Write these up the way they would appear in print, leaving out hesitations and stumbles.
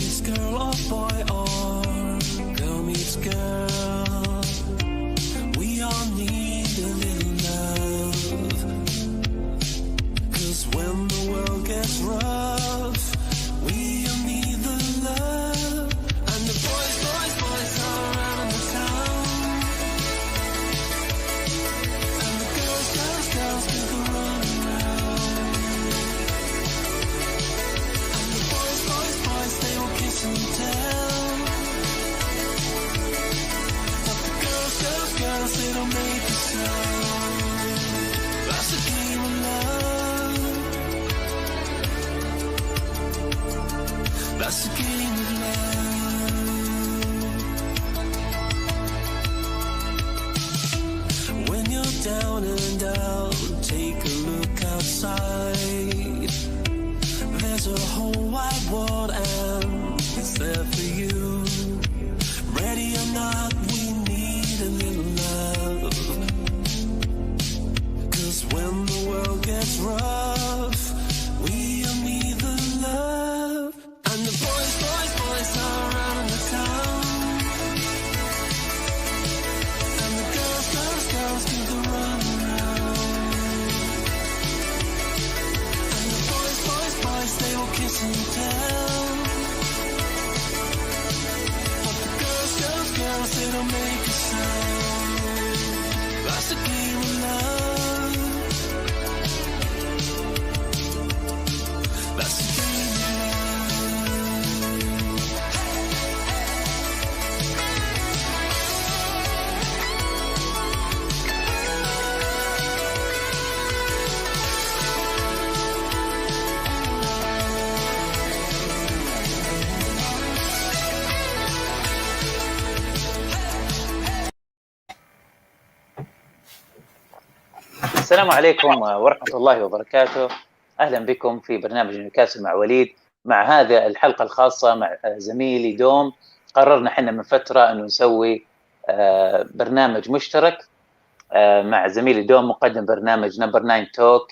meets girl or boy or girl meets girl. We all need a little love. 'Cause when the world gets rough, we all need the love. And the boys all around the town. And the girls give the run around. And the boys, they all kiss and tell. But the girls, they don't make a sound. That's the game of love. That's the game of love. When you're down and out, take a look outside. There's a whole wide world and it's there for you. Ready or not, we need a little love. 'Cause when the world gets rough, we all need the love. And the boys are around the town. And the girls give the run around. And the boys, they all kiss and tell. But the girls, they don't make a sound. That's the game of love. That's the game of السلام عليكم ورحمة الله وبركاته. أهلا بكم في برنامج نيوكاسل مع وليد. مع هذه الحلقة الخاصة مع زميلي دوم، قررنا حنا من فترة أنه نسوي برنامج مشترك مع زميلي دوم مقدم برنامج نمبر 9 توك،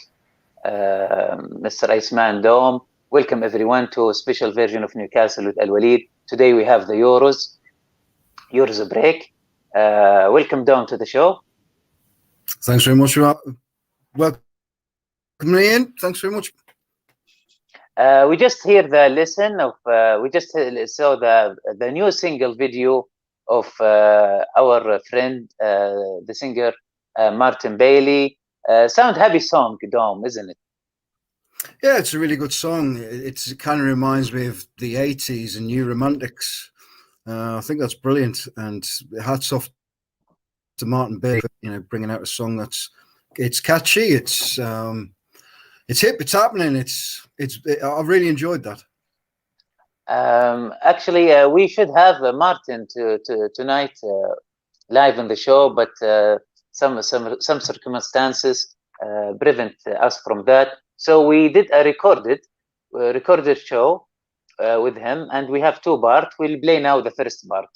Mr. Iceman Dome. Welcome everyone to a special version of Newcastle with Alwaleed. Today we have the Euros break. Welcome Dome to the show. Thanks very much. Welcome in. Thanks very much. We just hear the listen of. We just saw the new single video of our friend, the singer Martin Bailey. Sound happy song, Dom, isn't it? Yeah, it's a really good song. It kind of reminds me of the 80s and New Romantics. I think that's brilliant. And hats off to Martin Bailey, bringing out a song it's catchy, it's hip, it's happening, I really enjoyed that. Actually, we should have Martin to tonight live on the show, but some circumstances prevent us from that. So we did a recorded show with him, and we have 2 parts. We'll play now the first part.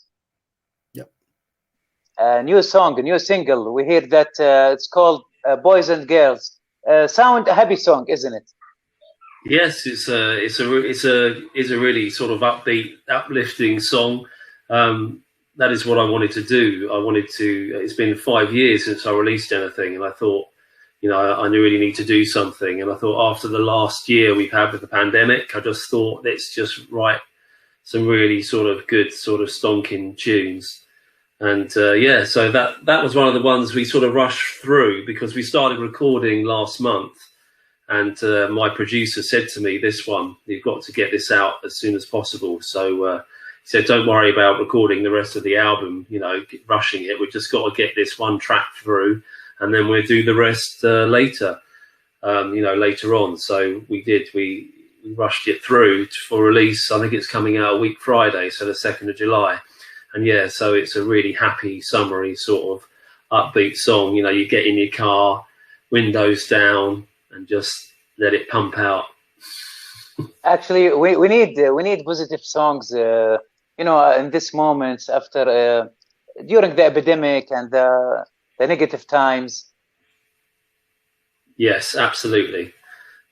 New song, a new single. We hear that it's called Boys and Girls. Sound a happy song, isn't it? Yes, it's a really sort of upbeat, uplifting song. That is what I wanted to do. It's been 5 years since I released anything, and I thought, I really need to do something. And I thought after the last year we've had with the pandemic, I just thought let's just write some really sort of good, sort of stonking tunes. And so that was one of the ones we sort of rushed through because we started recording last month, and my producer said to me, "This one, you've got to get this out as soon as possible." So he said, "Don't worry about recording the rest of the album, rushing it. We've just got to get this one track through, and then we'll do the rest later, later on." So we did. We rushed it through for release. I think it's coming out a week Friday, so the 2nd of July. And so it's a really happy, summery sort of upbeat song. You get in your car, windows down, and just let it pump out. Actually, we need positive songs. In this moment after during the epidemic and the negative times. Yes, absolutely.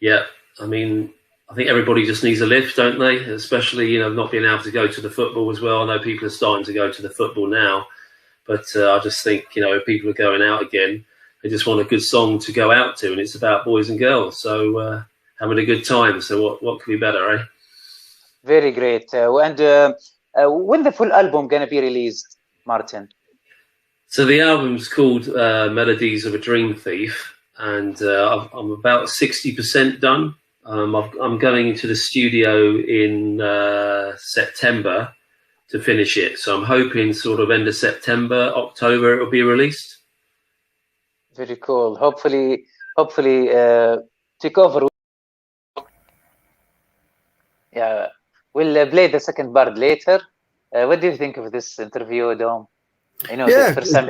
Yeah, I mean, I think everybody just needs a lift, don't they? Especially, not being able to go to the football as well. I know people are starting to go to the football now, but I just think, if people are going out again, they just want a good song to go out to, and it's about boys and girls. So having a good time. So what could be better, eh? Very great. And when the full album gonna be released, Martin? So the album's called Melodies of a Dream Thief, and I'm about 60% done. I'm going into the studio in September to finish it. So I'm hoping sort of end of September, October, it'll be released. Very cool. Hopefully, take over. Yeah, we'll play the second part later. What do you think of this interview, Dom? I know the first time.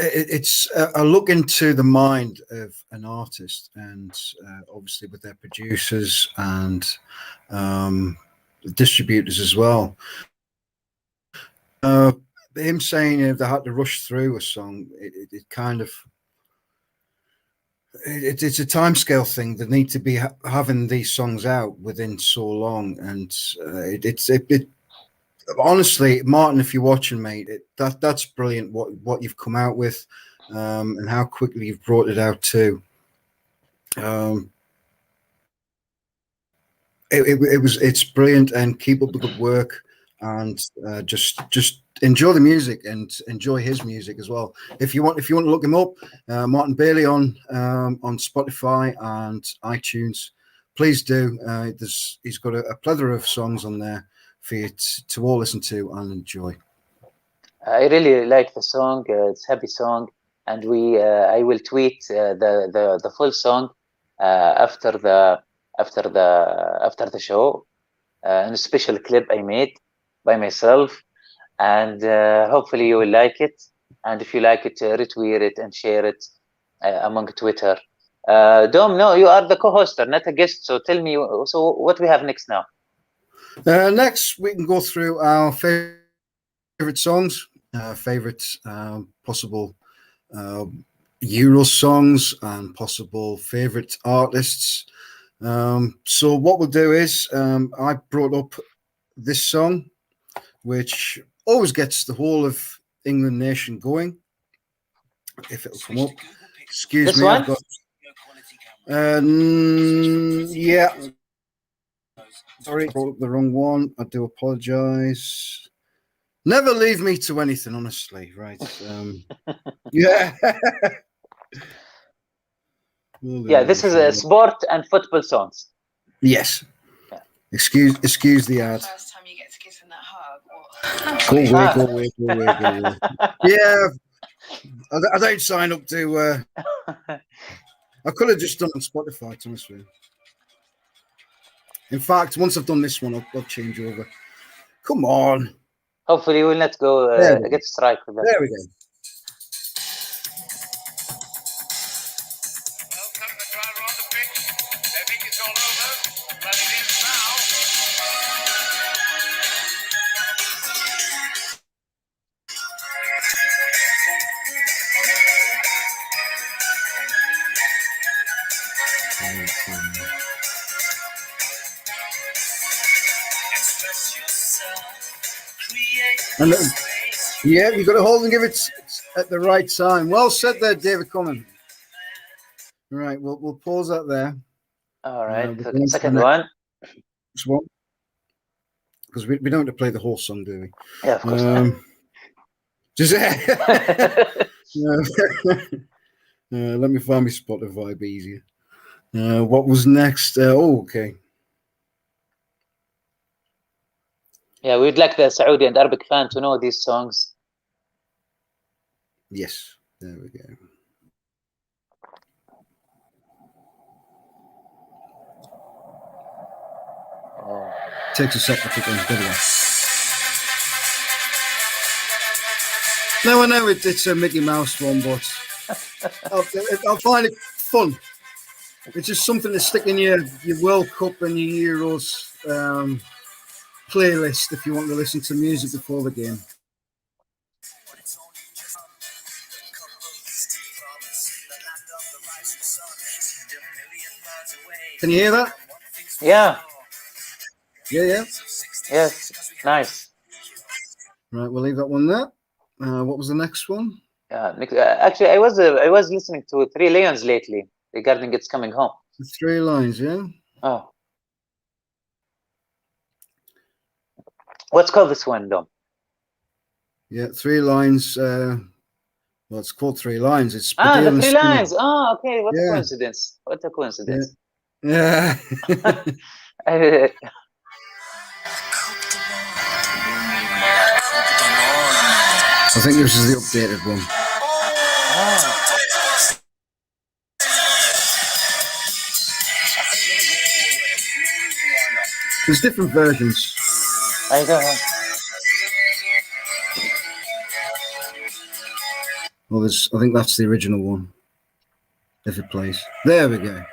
It's a look into the mind of an artist, and obviously with their producers and distributors as well. Him saying they had to rush through a song, it kind of it's a timescale thing. They need to be having these songs out within so long, and honestly, Martin, if you're watching, mate, that's brilliant. What you've come out with, and how quickly you've brought it out too. It's brilliant, and keep up the good work, and just enjoy the music and enjoy his music as well. If you want to look him up, Martin Bailey on Spotify and iTunes, please do. He's got a plethora of songs on there for you to all listen to and enjoy. I really like the song. It's a happy song, and I will tweet the full song after the show, and a special clip I made by myself, and hopefully you will like it. And if you like it, retweet it and share it among Twitter. Dom, no, you are the co-hoster, not a guest. So tell me, so what we have next now? Next, we can go through our favorite songs, favorite possible Euro songs, and possible favorite artists. So what we'll do is I brought up this song, which always gets the whole of England nation going. If it'll come up, excuse this me. One? I've got, yeah. Sorry, I brought up the wrong one. I do apologize. Never leave me to anything, honestly. Right? Yeah. Yeah, this is a sport and football songs. Yes. Yeah. Excuse the ad. First time you get to kiss in that hug. Go away. Yeah. I don't sign up to. I could have just done on Spotify, to be honest with you. In fact, once I've done this one, I'll change over. Come on. Hopefully, we'll not go get strike with that. There we go. Welcome, the crowd are on the pitch. They think it's all over, but it is now. Express yourself, create And space. yeah, you've got to hold and give it at the right time. Well said there, David Common. Right, we'll pause that there. All right, we'll second one. Next one. Because we don't have to play the whole song, do we? Yeah, of course. Not. Just let me find my Spotify, be easier. What was next? Okay. Yeah, we'd like the Saudi and Arabic fan to know these songs. Yes, there we go. Oh. Takes a sec to kick in. There we go. No, I know it's a Mickey Mouse one, but I'll find it fun. It's just something to stick in your World Cup and your Euros playlist if you want to listen to music before the game. Can you hear that? Yeah. Yeah. Yes. Nice. Right, we'll leave that one there. What was the next one? Actually, I was listening to Three Lions lately regarding It's Coming Home. The Three Lines, yeah? Oh. What's called this one, Dom? Yeah, Three Lines. Well, it's called Three Lines. It's The Badil and Three Skinner. Lines. Oh, okay. What a Yeah. coincidence. What a coincidence. Yeah. I think this is the updated one. There's different versions. I don't know. Well, I think that's the original one. If it plays. There we go.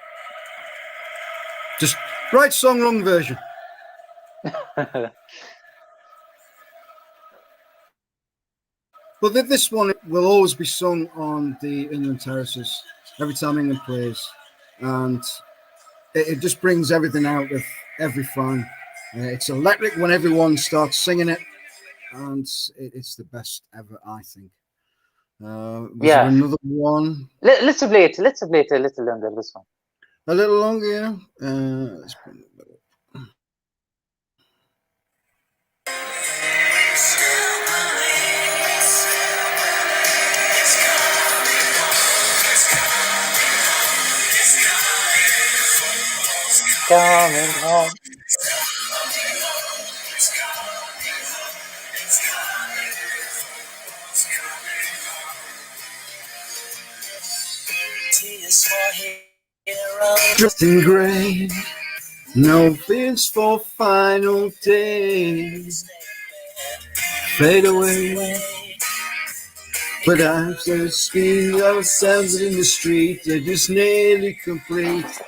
Just right song, wrong version. But this one will always be sung on the England terraces every time England plays. And it just brings everything out of every fan. It's electric when everyone starts singing it. And it's the best ever, I think. Was there another one? Let's play it. Let's play it a little longer, this one. A little longer, yeah. Let's bring it up. Coming home. Drifting grey, no fears for final days. Fade away. But as the screen ourselves in the street, they're just nearly complete.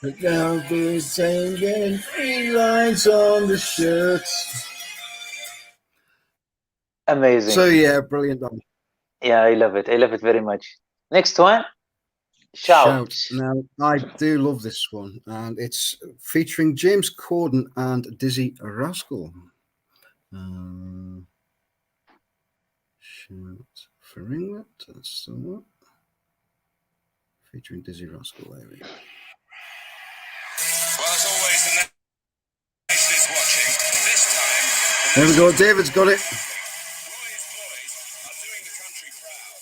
But now they're saying 3 lines on the shirts. Amazing. So yeah, brilliant. Yeah, I love it. I love it very much. Next one, Shout. Now, I do love this one, and it's featuring James Corden and Dizzy Rascal. Shout for England. That's the one. Featuring Dizzy Rascal. There we go. Well, as always, the nation is watching. This time, There we go. David's got it. Roy's boys are doing the country proud.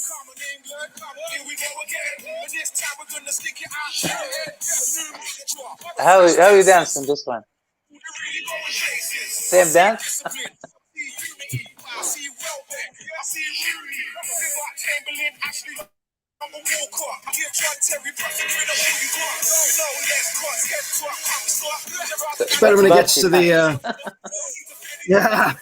Come on, England, come on, here we go again. And this time we're gonna stick it out your head. How you dance on this one? Same dance? I see Welbeck, I see Rooney, Big Art Chamberlain, Ashley, I'm a Walker. Give John Terry prosecutor who you want. You know, let's cross head to a can't stop. It's better when it gets to the yeah.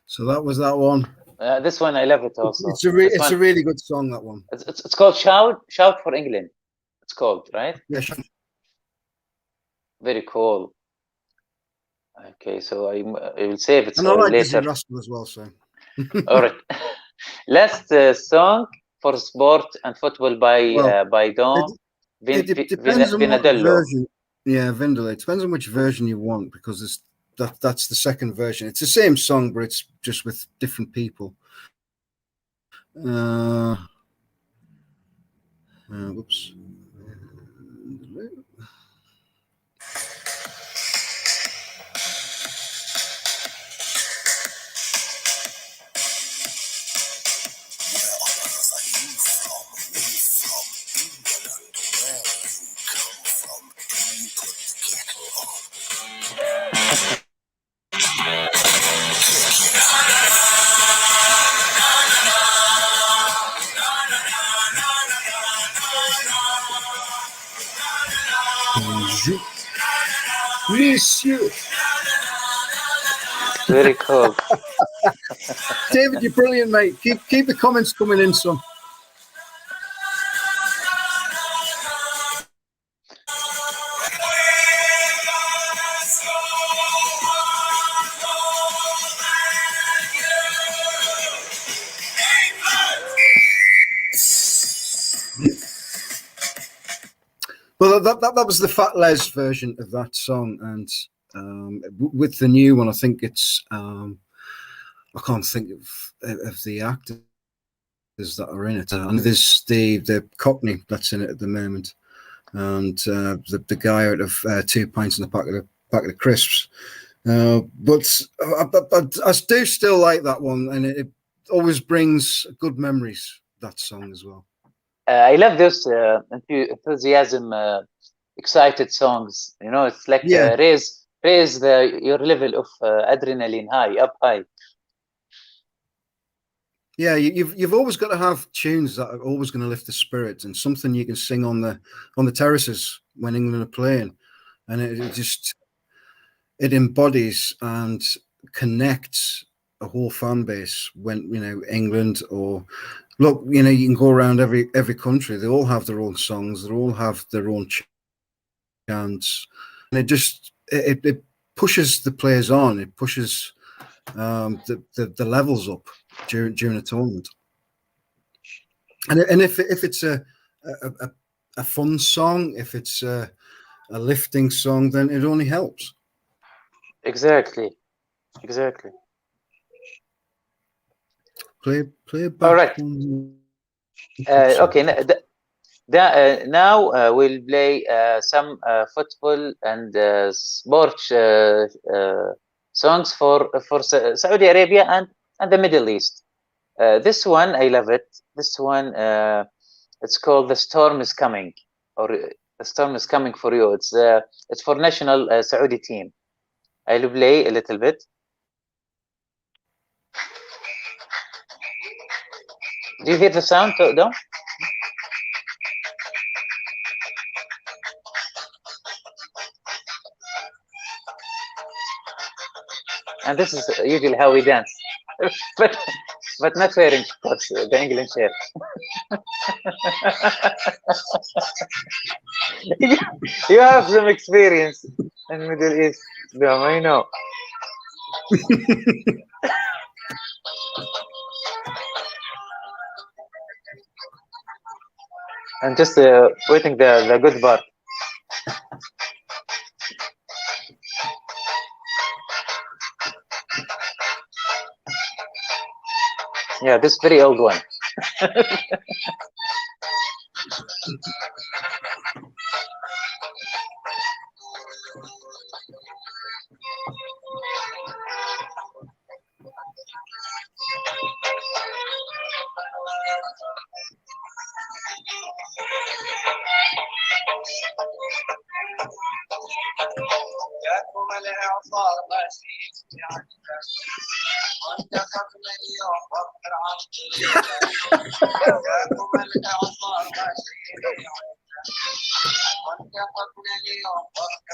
So that was that one. This one, I love it also. It's a really good song, that one. It's called Shout for England. It's called, right? Yeah. Very cool. Okay, so I will save it And I like later. Dizzy Rascal as well, so. All right. Last song for sport and football by Dom It depends on what Vinadello. version. Yeah, Vindaloo. It depends on which version you want, because that's the second version. It's the same song, but it's just with different people. Whoops. Je, Monsieur. Very cool. David, you're brilliant, mate. Keep the comments coming in, son. Well, that was the Fat Les version of that song, and with the new one, I think it's I can't think of the actors that are in it. And there's the Cockney that's in it at the moment, and the guy out of 2 pints in the pack of the crisps. But I do still like that one, and it always brings good memories. That song as well. I love those enthusiasm, excited songs. You know, it's like raise your level of adrenaline up high. Yeah, you've always got to have tunes that are always going to lift the spirits, and something you can sing on the terraces when England are playing, and it embodies and connects a whole fan base when England or. Look, you can go around every country. They all have their own songs. They all have their own chants, and it pushes the players on. It pushes the levels up during a tournament. And if it's a fun song, if it's a lifting song, then it only helps. Exactly. Play back. All right. Okay. Now we'll play some football and sport songs for Saudi Arabia and the Middle East. This one, I love it. This one, it's called "The Storm Is Coming," or "The Storm Is Coming for You." It's for national Saudi team. I'll play a little bit. Do you hear the sound, though? And this is usually how we dance, but not wearing, of course, the England shirt. You have some experience in Middle East, Dom, I know. I'm just waiting the good part. Yeah, this very old one.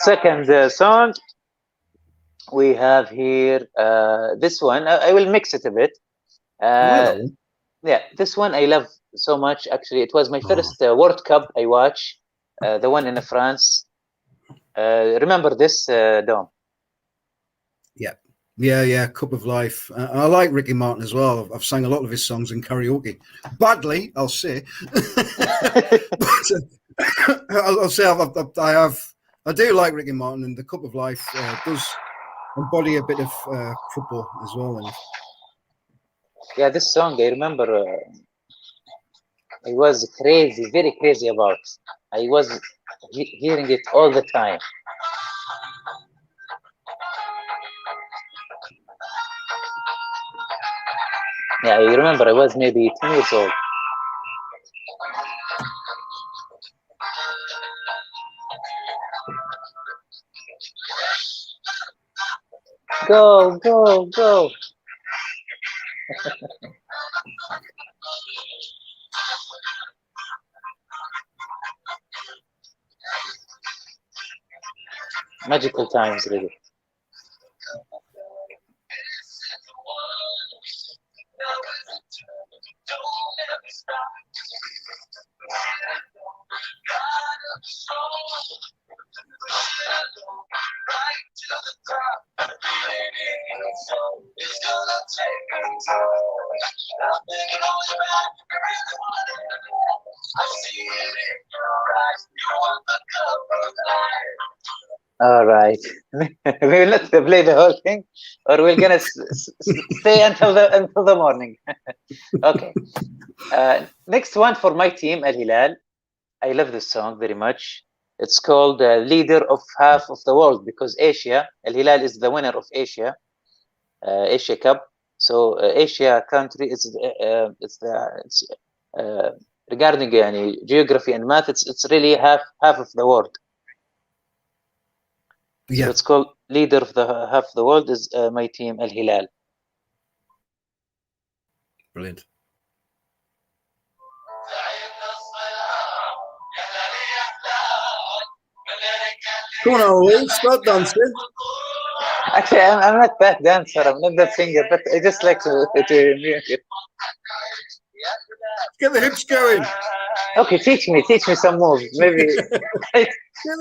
Second song we have here, this one. I will mix it a bit. Yeah, this one I love so much. Actually, it was my first World Cup I watched, the one in France. Remember this, Dom? Yeah, Cup of Life. I like Ricky Martin as well. I've sang a lot of his songs in karaoke. Badly, I'll say. But I'll say I do like Ricky Martin, and the Cup of Life does embody a bit of football as well. Yeah, this song I remember. I was crazy, very crazy about. I was hearing it all the time. Yeah, I remember I was maybe 10 years old. Go, go, go. magical times, really. All right. We will not play the whole thing, or we're gonna stay until the morning. Okay. Next one for my team, Al Hilal. I love this song very much. It's called "Leader of Half of the World" because Asia, Al Hilal is the winner of Asia Cup. So Asia country is it's regarding geography and math. It's really half of the world. Yeah. So it's called "Leader of the Half of the World" is my team Al Hilal. Brilliant. Come on, Alwaleed, start dancing. Actually, I'm not that dancer. I'm not that singer, but I just like to music. Get the hips going. Okay, teach me some moves. Maybe Get the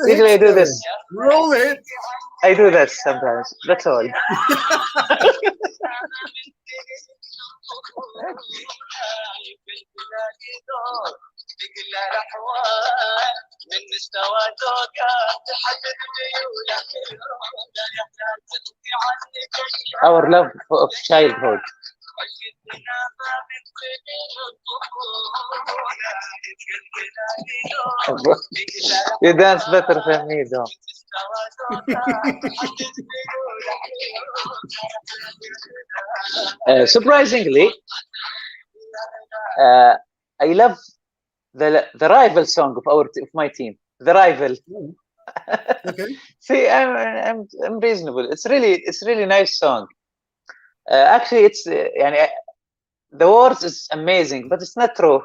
usually I hips do going. this. Roll the hips. I do that sometimes. That's all. Our love of childhood. You dance better than me, though. Surprisingly, I love the rival song of my team. The rival. Okay. See, I'm reasonable. It's really nice song. Actually, it's the words is amazing, but it's not true.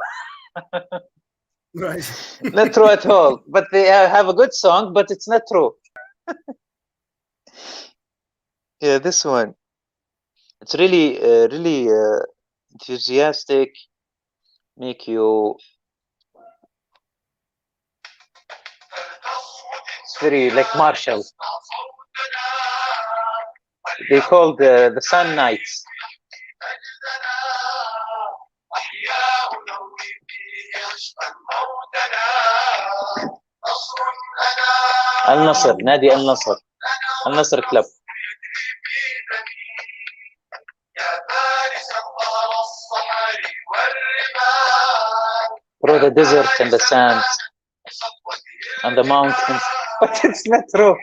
Right. Not true at all. But they have a good song, but it's not true. Yeah, this one. It's really enthusiastic. Make you. It's very like martial. They call the Sun Knights. النصر نادي النصر كلب. Through the desert and the sands and the mountains, but it's not true.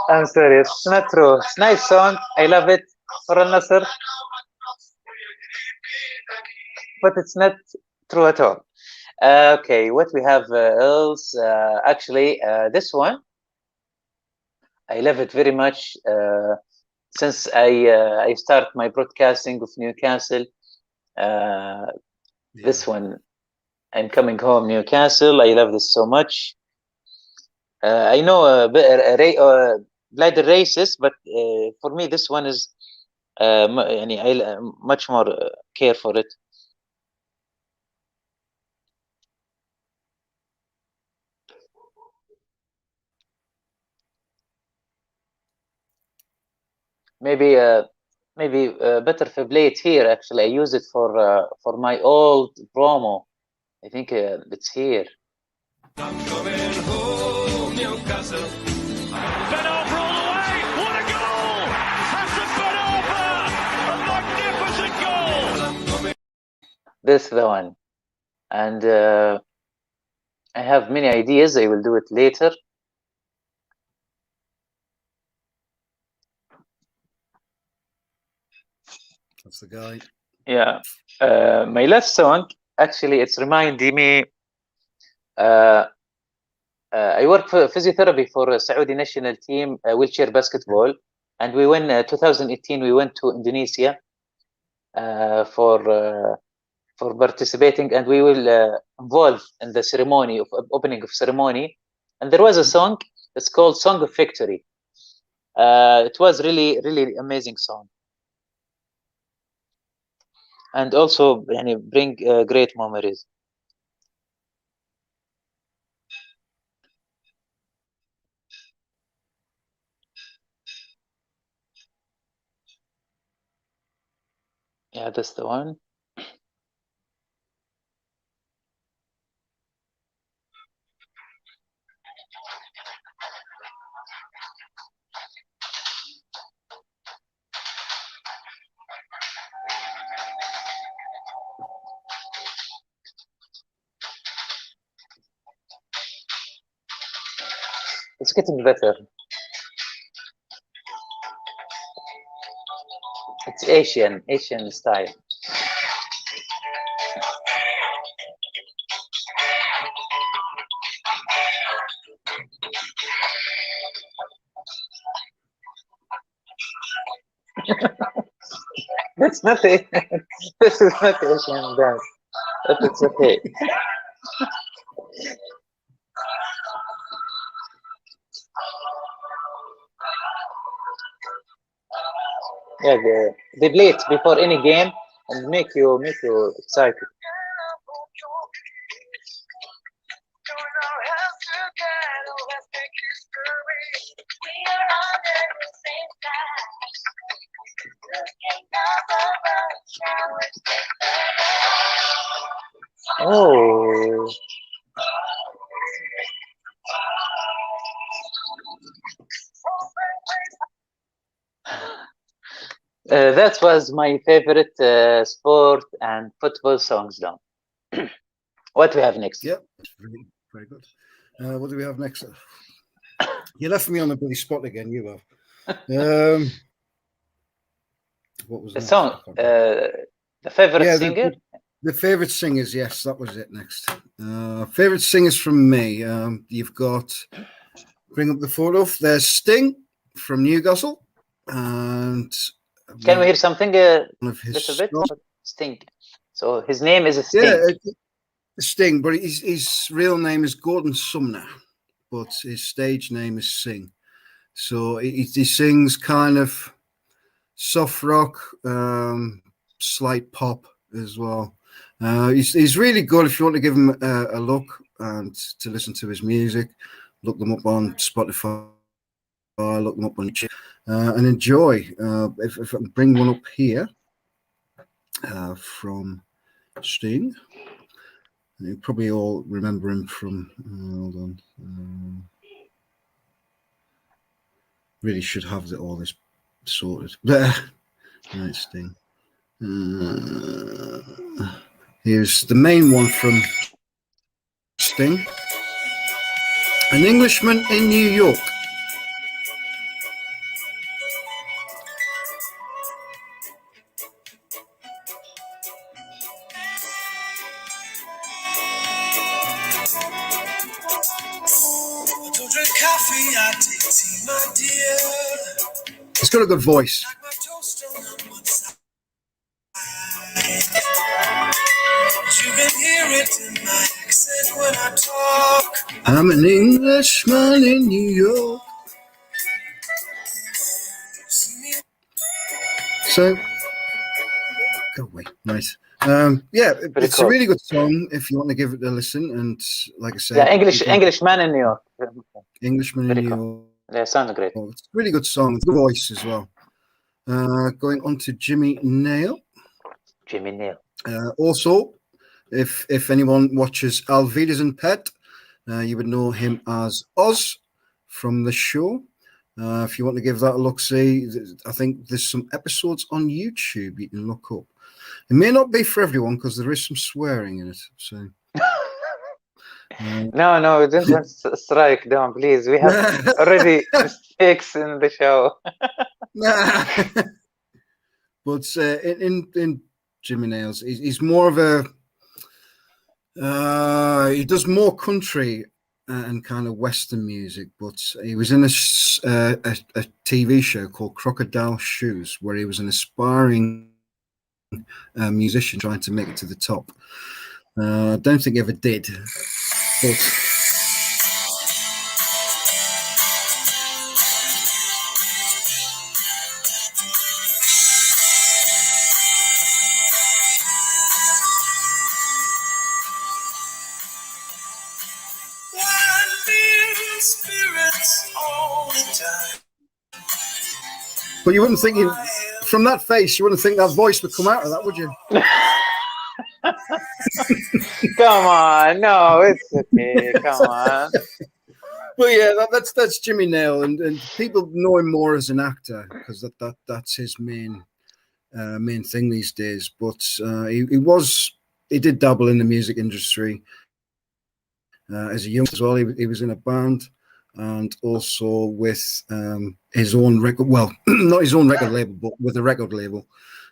I'm sorry, it's not true. It's a nice song. I love it for Al Nasr, but it's not true at all. Okay, what we have else? Actually, this one I love it very much. Since I start my broadcasting of Newcastle, this one, I'm coming home Newcastle. I love this so much. I know Blade races, but for me this one is I much more care for it. Maybe better if I play it here. Actually, I use it for my old promo. I think it's here. I'm coming home, Newcastle. Ben Arfa all the way. What a goal! Hassan Ben Arfa! A magnificent goal! This is the one, and I have many ideas. I will do it later. That's the guy. Yeah. My last song, actually, it's reminding me. I work for physiotherapy for Saudi national team wheelchair basketball, and we went 2018. We went to Indonesia for for participating, and we will involve in the ceremony of opening of ceremony. And there was a song. It's called "Song of Victory." It was really, really amazing song, and also bring great memories. Yeah, that's the one. It's getting better. It's Asian style. That's not it. This is not Asian dance, but it's okay. Yeah, they play it before any game and make you excited. Oh, that was my favorite sport and football songs. Now, what we have next? Yeah, it's really very good. What do we have next? You left me on the bloody spot again. You have. What was The next? song, the favorite singer. The favorite singers. Yes, that was it. Next, favorite singers from me. You've got. Bring up the photo. There's Sting from Newcastle, and Can we hear something? Little bit. songs. Sting. So his name is Sting. Yeah, Sting, but his real name is Gordon Sumner, but his stage name is Sting. So he sings kind of soft rock, slight pop as well. He's really good. If you want to give him a look and to listen to his music, look them up on Spotify, look them up on YouTube, and enjoy. If I can bring one up here from Sting. You probably all remember him from. Hold on. Really should have all this sorted. Right, Sting. Here's the main one from Sting. An Englishman in New York. Don't drink coffee, I take tea, my dear. He's got a good voice. Like my toast on one side. You can hear it in my accent when I talk. I'm an Englishman in New York. So, go away. Nice. Yeah, it's cool. a really good song if you want to give it a listen. And like I said, Yeah, Englishman in New York. Englishman in New York. Yeah, sounds great. It's a really good song. Good voice as well. Going on to Jimmy Nail. Jimmy Nail. Also, if anyone watches Alwaleed and Pet, you would know him as Oz from the show. If you want to give that a look, see, I think there's some episodes on YouTube you can look up. It may not be for everyone because there is some swearing in it. So No, don't strike down, please. We have already mistakes in the show. But in Jimmy Nails, he's more of a he does more country and kind of Western music, but he was in a TV show called Crocodile Shoes, where he was an aspiring musician trying to make it to the top. I don't think he ever did, but you wouldn't think from that face, you wouldn't think that voice would come out of that, would you? Come on, no, it's okay. Come on. Well, yeah, that's Jimmy Nail, and people know him more as an actor because that's his main thing these days. But he did dabble in the music industry as a young as well. He was in a band and also with his own record. Well, not his own record label, but with a record label.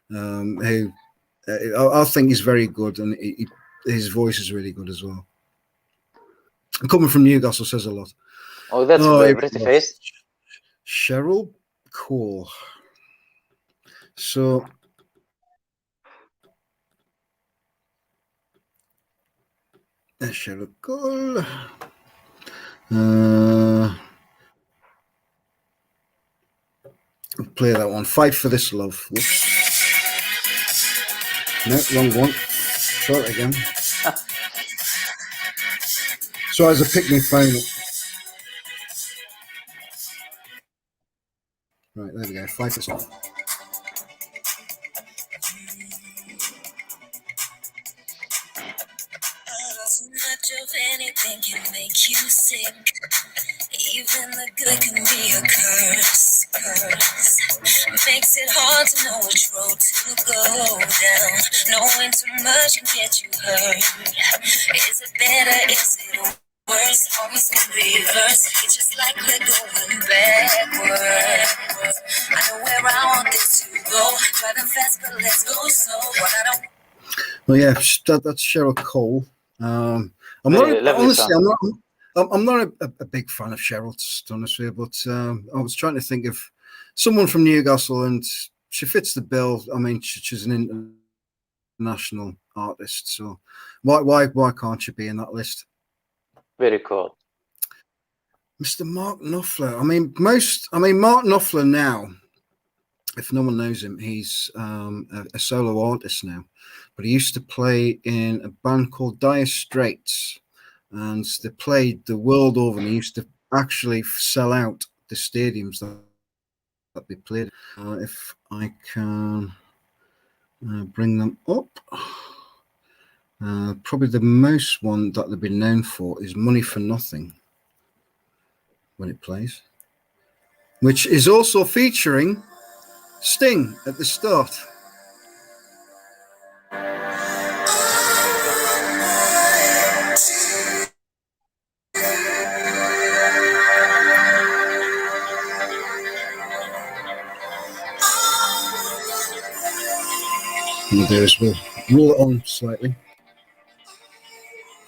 Who I think he's very good, and his voice is really good as well. And coming from Newcastle says a lot. Oh, that's a pretty face. Cheryl Cole. So Cheryl Cole. Play that one. Fight for This Love. Whoops. No, wrong one. Try it again. So as a picnic phone. Right, there we go. Fight for This Love. Too much of anything can make you sick. Even the good can be a curse. Makes it hard to know which road to go down. Knowing too much can get you hurt. Is it better? Is it worse? Almost in reverse. It's just like we're going backwards. I know where I want this to go. Driving fast, but let's go slow. What I don't. Well, yeah, that's Cheryl Cole. I'm not a big fan of Cheryl, to be honest with you, but I was trying to think of someone from Newcastle, and she fits the bill. I mean, she's an international artist, so why can't she be in that list? Very cool. Mr. Mark Knopfler. I mean, Mark Knopfler now, if no one knows him, he's a solo artist now. But he used to play in a band called Dire Straits, and they played the world over, and they used to actually sell out the stadiums that they played. If I can bring them up. Probably the most one that they've been known for is Money for Nothing when it plays, which is also featuring Sting at the start. And there is, we'll roll it on slightly.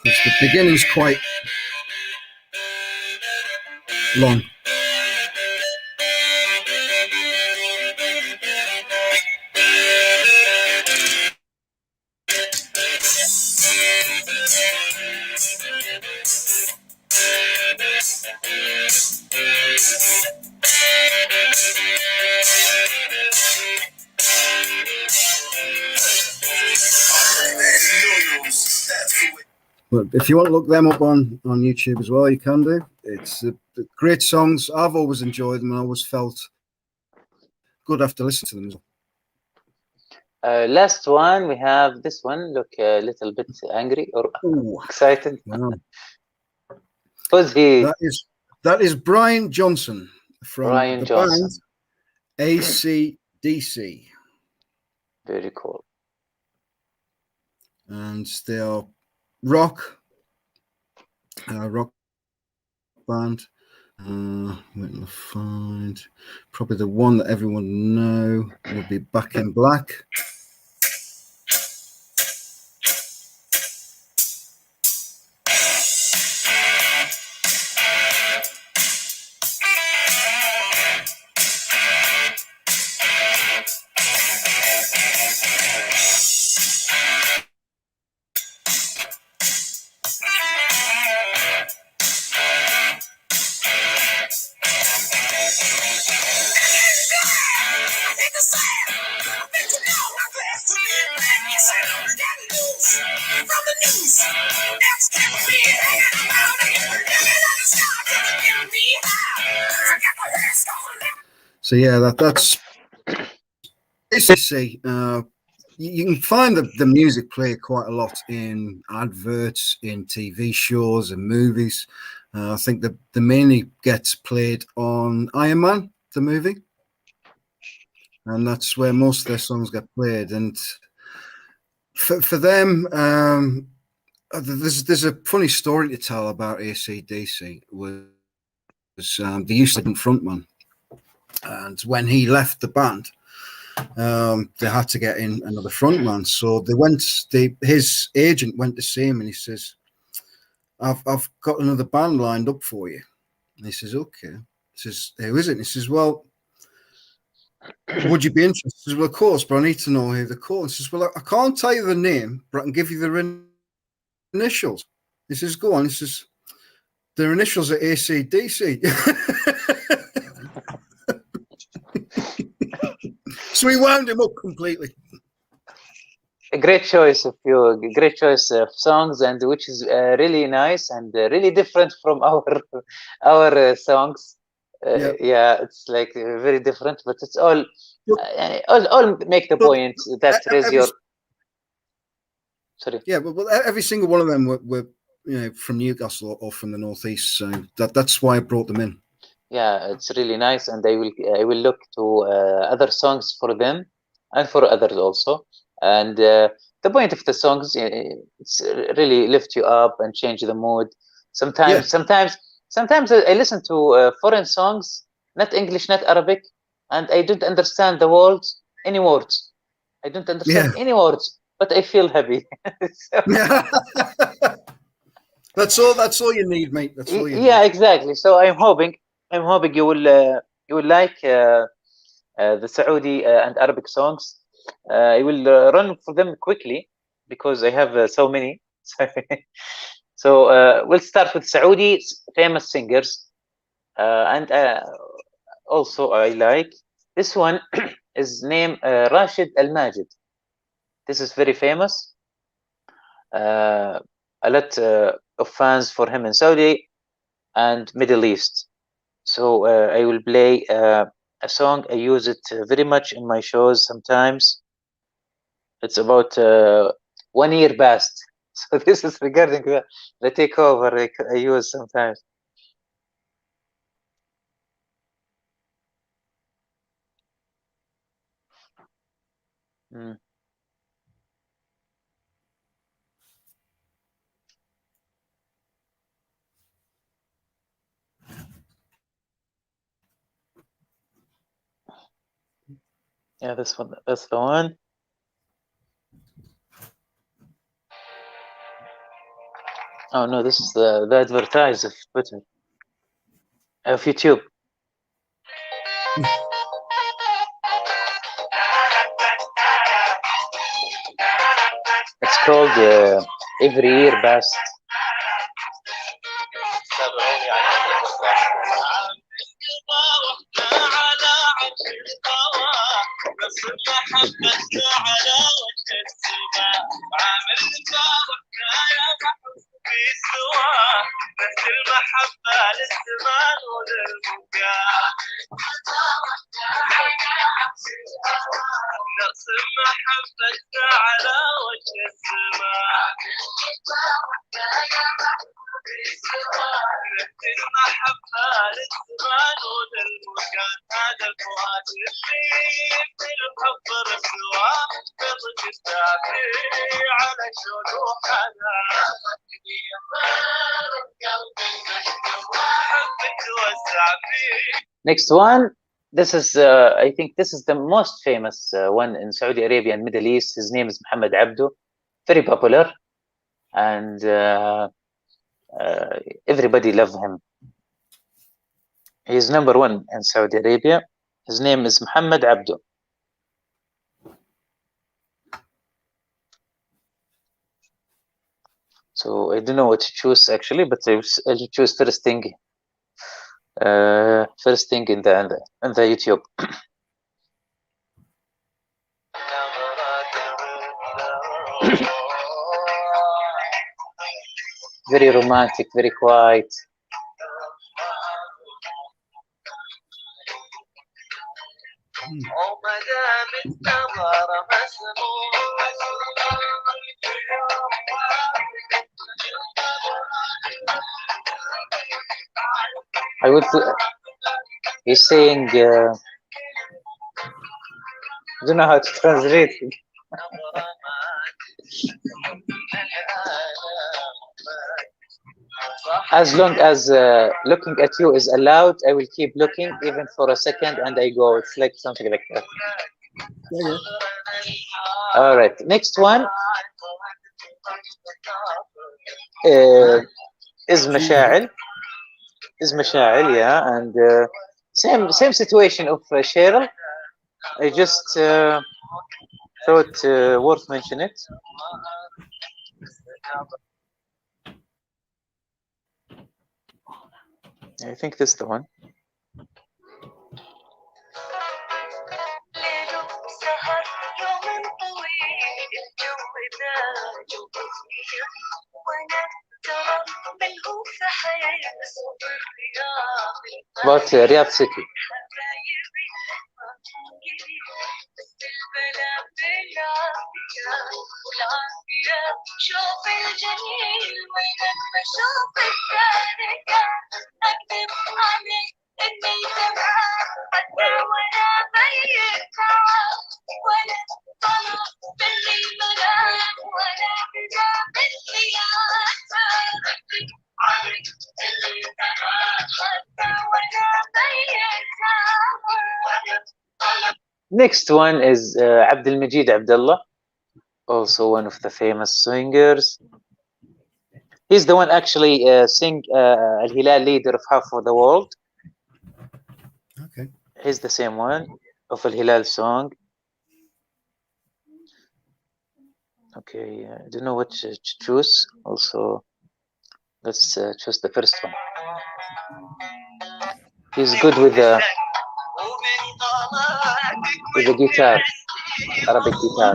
Because the beginning's quite long. But if you want to look them up on YouTube as well, you can do. It's great songs. I've always enjoyed them, and I always felt good after listening to them. Last one, we have this one. Look a little bit angry or excited. Wow. Who's he? That is Brian Johnson from Brian Johnson. Band AC/DC. Very cool. And they are rock band. Wait till I find probably the one that everyone know will be Back in Black. That's keeping me hanging around here. Let me let it stop. Give me high. I got my head stolen. So yeah, that's basically you can find the music played quite a lot in adverts, in TV shows and movies. I think the mainly gets played on Iron Man, the movie, and that's where most of their songs get played. And for them, there's a funny story to tell about AC/DC. Was they used to have a frontman, and when he left the band, they had to get in another frontman. So his agent went to see him and he says, I've got another band lined up for you. And he says, okay. He says, who is it? And he says, well, would you be interested? He says, well, of course, but I need to know who they're called. He says, well, I can't tell you the name, but I can give you their initials. He says, go on. He says, their initials are AC/DC. So we wound him up completely. A great choice of songs, and which is really nice and really different from our songs. Yeah, it's like very different, but it's all make the point that is your. Sorry. Yeah, but every single one of them were from Newcastle or from the northeast, so that's why I brought them in. Yeah, it's really nice, and I will look to other songs for them and for others also. And the point of the songs, it's really lift you up and change the mood. Sometimes I listen to foreign songs, not English, not Arabic, and I don't understand any words. I don't understand any words, but I feel happy. That's all you need, mate. That's all you need. Yeah, exactly. So I'm hoping you will like the Saudi and Arabic songs. I will run for them quickly because I have so many. So we'll start with Saudi famous singers, and also I like this one. Is named Rashid Al Majid. This is very famous. A lot of fans for him in Saudi and Middle East. So I will play a song. I use it very much in my shows sometimes. It's about 1 year past. So this is regarding the takeover I use sometimes. Yeah, this one. That's the one. Oh no, this is the advertise of Twitter, of YouTube. It's called Every Year Best. Next one, this is I think this is the most famous one in Saudi Arabia and Middle East. His name is Muhammad Abdu, very popular, and everybody loves him. He's number one in Saudi Arabia. His name is Muhammad Abdu. So I don't know what to choose actually, but I'll choose first thing in the YouTube. very romantic, very quiet. I would. He's saying. I don't know how to translate it. As long as looking at you is allowed, I will keep looking even for a second, and I go. It's like something like that. Yeah. All right. Next one is مشاعل. Yeah, and same situation of Cheryl. I just thought worth mentioning it. I think this is the one. About Riyadh City. Next one is Abdelmajid Abdullah, also one of the famous singers. He's the one actually sing Al-Hilal Leader of Half of the World. Okay. He's the same one of Al-Hilal song. Okay, I don't know what to choose. Also, let's choose the first one. He's good with the guitar, Arabic guitar.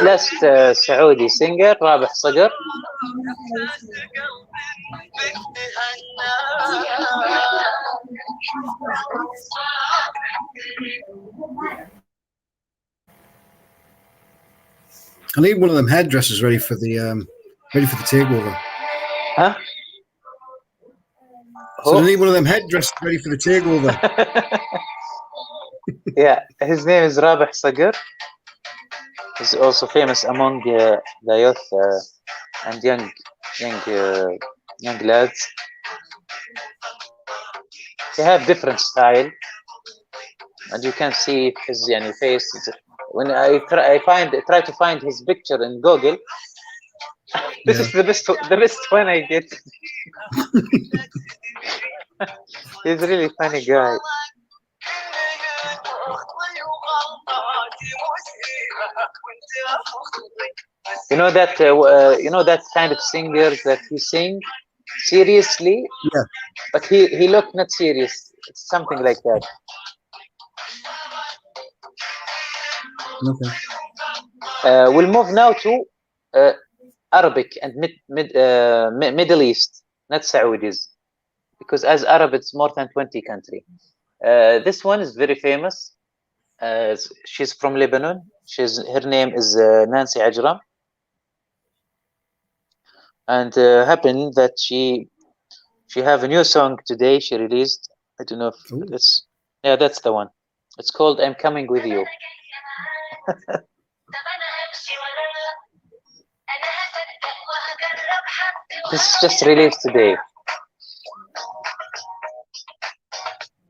Last Saudi singer رابح صقر. I need one of them hairdressers ready for the takeover. Huh? So I need one of them headdresses ready for the takeover. Yeah, his name is Rabih Sagir. He's also famous among the youth and young lads. They have different style, and you can see his face. When I try to find his picture in Google, this is the best one I get. He's a really funny guy. You know that kind of singers that he sing seriously, yeah, but he look not serious. It's something like that. Okay. We'll move now to Arabic and Middle East, not Saudis, because as Arab it's more than 20 countries. This one is very famous. She's from Lebanon. Her name is Nancy Ajram, and happened that she have a new song today. She released. I don't know if that's the one. It's called "I'm Coming With You." This is just released today.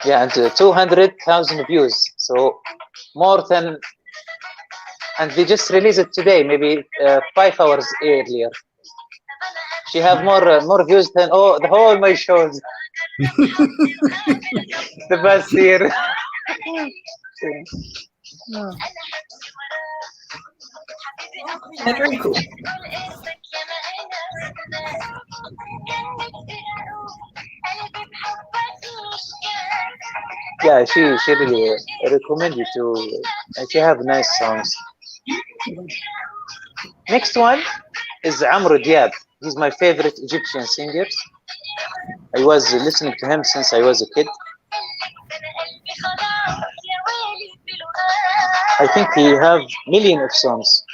Yeah, and 200,000 views. So more than, and they just released it today, maybe 5 hours earlier. She have more views than the whole my shows. The best year. Very cool. Yeah, she really recommended to. She have nice songs. Next one is Amr Diab. He's my favorite Egyptian singer. I was listening to him since I was a kid. I think he have million of songs.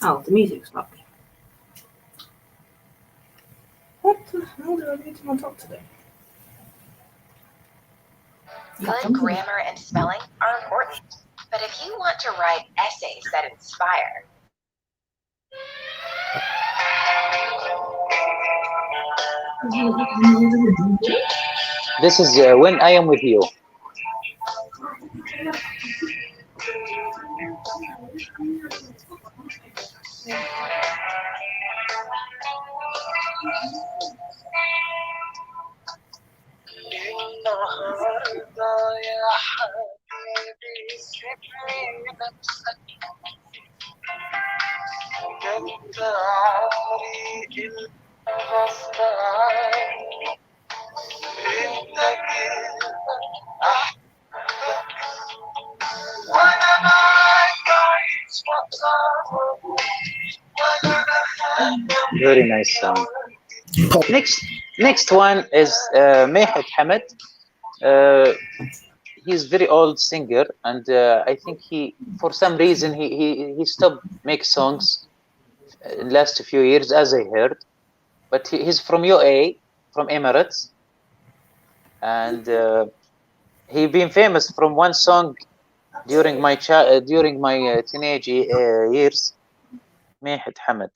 Oh, the music's lovely. What the hell do I need to talk today? Good grammar and spelling are important, but if you want to write essays that inspire, This is When I Am With You. Very nice song. Next one is Mehed Hamid. He's very old singer, and I think for some reason he stopped make songs in the last few years, as I heard. But he's from UAE, from Emirates, and he been famous from one song during my teenage years. Mehed Hamid.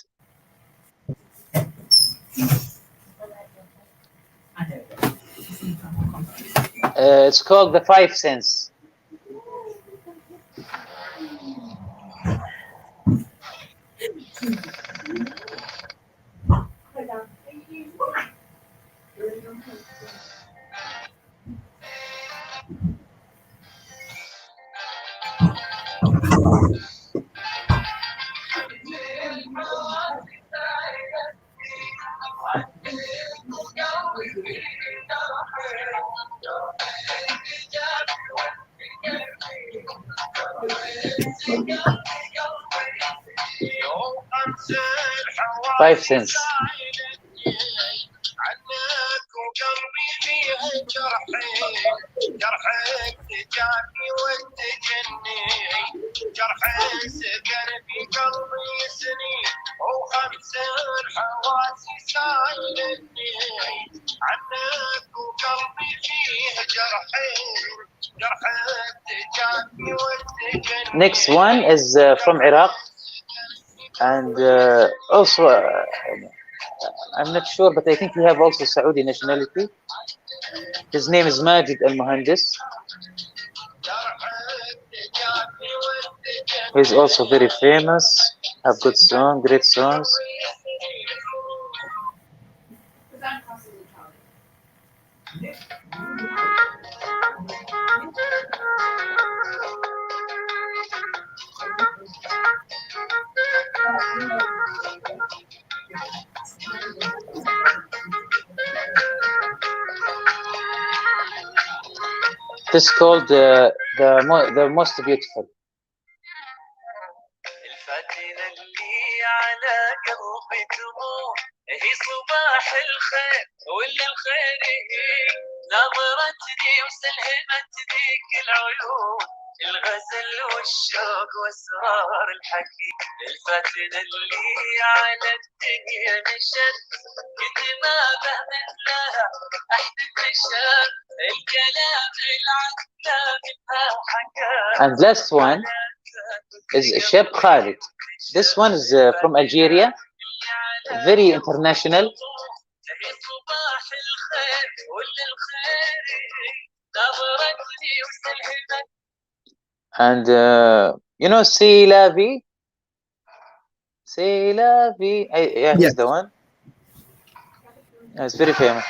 It's called The Five Sense. Five Sense. Next one is from Iraq, and also I'm not sure, but I think we have also Saudi nationality. His name is Majid Al Muhandis. He's also very famous, have good songs, great songs. This is called the most beautiful. هي صباح الخير واللي الخير هي نظرتني وسلهمت ذيك العيون الغزل والشوق واسرار الحكي الفتن اللي على الدنيا نشد كنت ما فهمت لها احد النشر الكلام العذاب منها حكى. And last one is Sheb Khalid. This one is from Algeria. Very international. And you know, C'est la vie? C'est la vie. Yeah, he's Yes. the one. Yeah, it's very famous.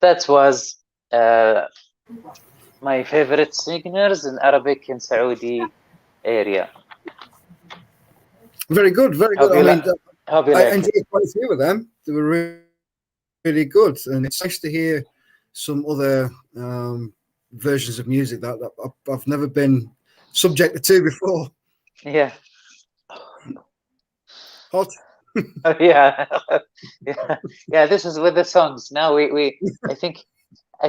That was my favorite singers in Arabic in Saudi area. Very good, very Hope good. you I mean, hope you I like it. enjoyed quite a few of them. They were really good, and it's nice to hear some other versions of music that I've never been subjected to before. Yeah. Hot. Yeah. Yeah, this is with the songs. Now we I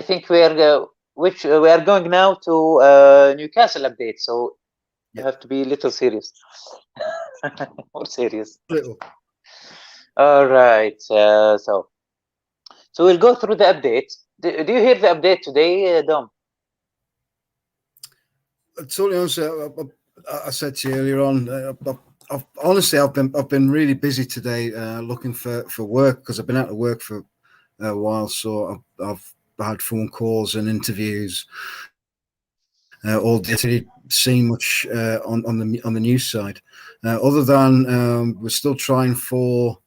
think we are we are going now to Newcastle update, so you have to be a little serious. More serious. Little. All right. So we'll go through the update. Do you hear the update today, Dom? Totally honest, I said to you earlier on. Honestly, I've been really busy today, looking for work because I've been out of work for a while. So I've had phone calls and interviews. All day. I didn't see much on the news side, other than we're still trying for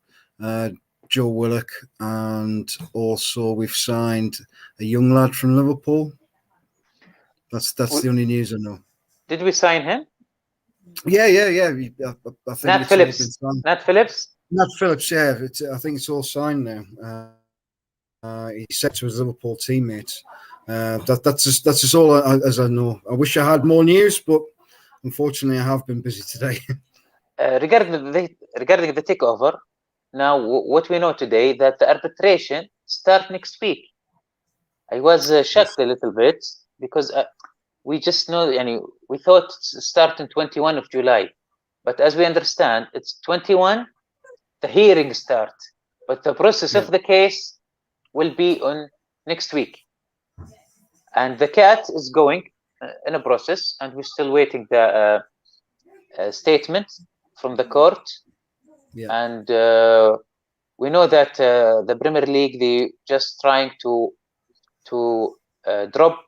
Joe Willock, and also we've signed a young lad from Liverpool. That's the only news I know. Did we sign him? Yeah. I think Nat it's all been Phillips. signed. Nat Phillips. Nat Phillips, yeah. I think it's all signed now. He said to his Liverpool teammates. That's just all as I know. I wish I had more news, but unfortunately, I have been busy today. Regarding the takeover, now what we know today that the arbitration start next week. I was shocked a little bit because we just know, we thought start in 21 of July, but as we understand, it's 21. The hearing start, but the process of the case will be on next week, and the cat is going in a process, and we're still waiting the statement from the court. And we know that the Premier League, they just trying to drop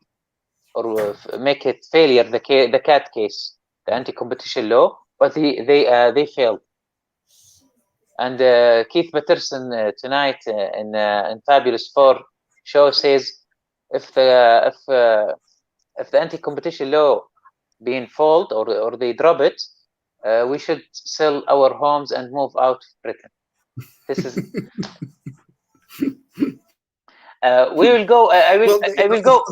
or make it failure the cat case, the anti-competition law, but they failed. And Keith Patterson tonight in Fabulous 4 show says if the anti-competition law being folded or they drop it, we should sell our homes and move out of Britain. This is. We will go. I will go.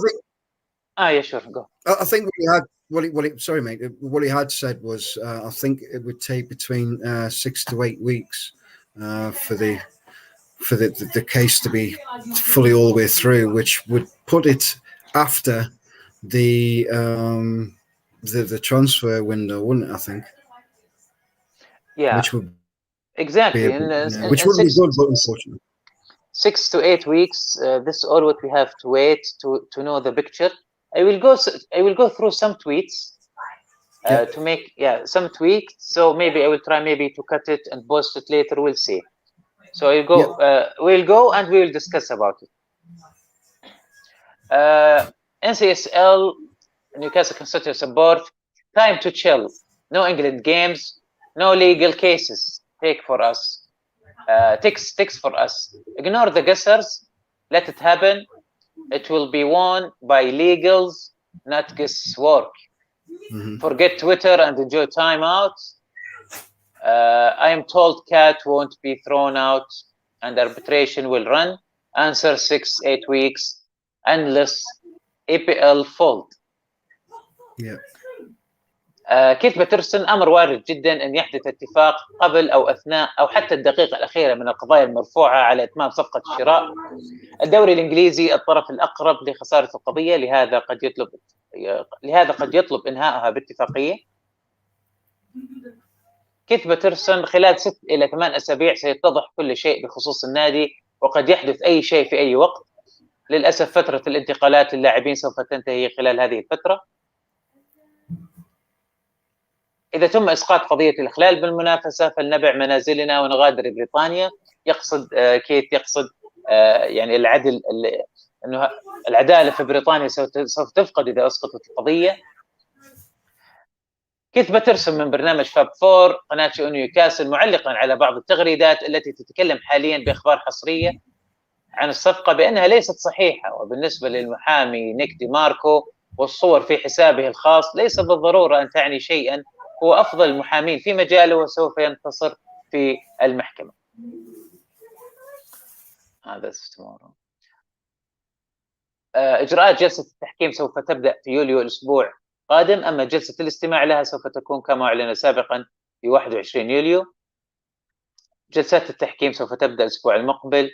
Yeah, sure, go. I think sorry, mate. What he had said was, I think it would take between 6 to 8 weeks for the case to be fully all the way through, which would put it after the transfer window, wouldn't it? I think. Yeah. Which would exactly. Which would be good, but unfortunately. 6 to 8 weeks. This is all what we have to wait to know the picture. I will go through some tweets to make some tweaks. So maybe I will try to cut it and post it later. We'll see. So I'll go. We'll go and we will discuss about it. NCSL Newcastle Constituency Support. Time to chill. No England games. No legal cases. Ticks for us. Ignore the guessers. Let it happen. It will be won by legals, not guesswork. Forget Twitter and enjoy time out. I am told Cat won't be thrown out and arbitration will run. Answer 6-8 weeks unless APL fold. كيث باترسون أمر وارد جدا أن يحدث اتفاق قبل أو أثناء أو حتى الدقيقة الأخيرة من القضايا المرفوعة على إتمام صفقة الشراء. الدوري الإنجليزي الطرف الأقرب لخسارة القضية، لهذا قد يطلب إنهائها باتفاقية. كيث باترسون خلال 6 إلى 8 أسابيع سيتضح كل شيء بخصوص النادي، وقد يحدث أي شيء في أي وقت. للأسف فترة الانتقالات للاعبين سوف تنتهي خلال هذه الفترة. إذا تم إسقاط قضية الإخلال بالمنافسة فلنبع منازلنا ونغادر بريطانيا. يقصد كيت يقصد يعني العدل، أنه العدالة في بريطانيا سوف تفقد إذا أسقطت القضية. كيت باترسون من برنامج فاب فور قناة شؤون نيوكاسل معلقا على بعض التغريدات التي تتكلم حاليا بأخبار حصرية عن الصفقة بأنها ليست صحيحة. وبالنسبة للمحامي نيك دي ماركو والصور في حسابه الخاص ليس بالضرورة أن تعني شيئا، هو أفضل المحامين في مجاله وسوف ينتصر في المحكمة. هذا استمرار. إجراءات جلسة التحكيم سوف تبدأ في يوليو الأسبوع قادم، أما جلسة الاستماع لها سوف تكون كما أعلن سابقا في 21 يوليو. جلسات التحكيم سوف تبدأ الأسبوع المقبل.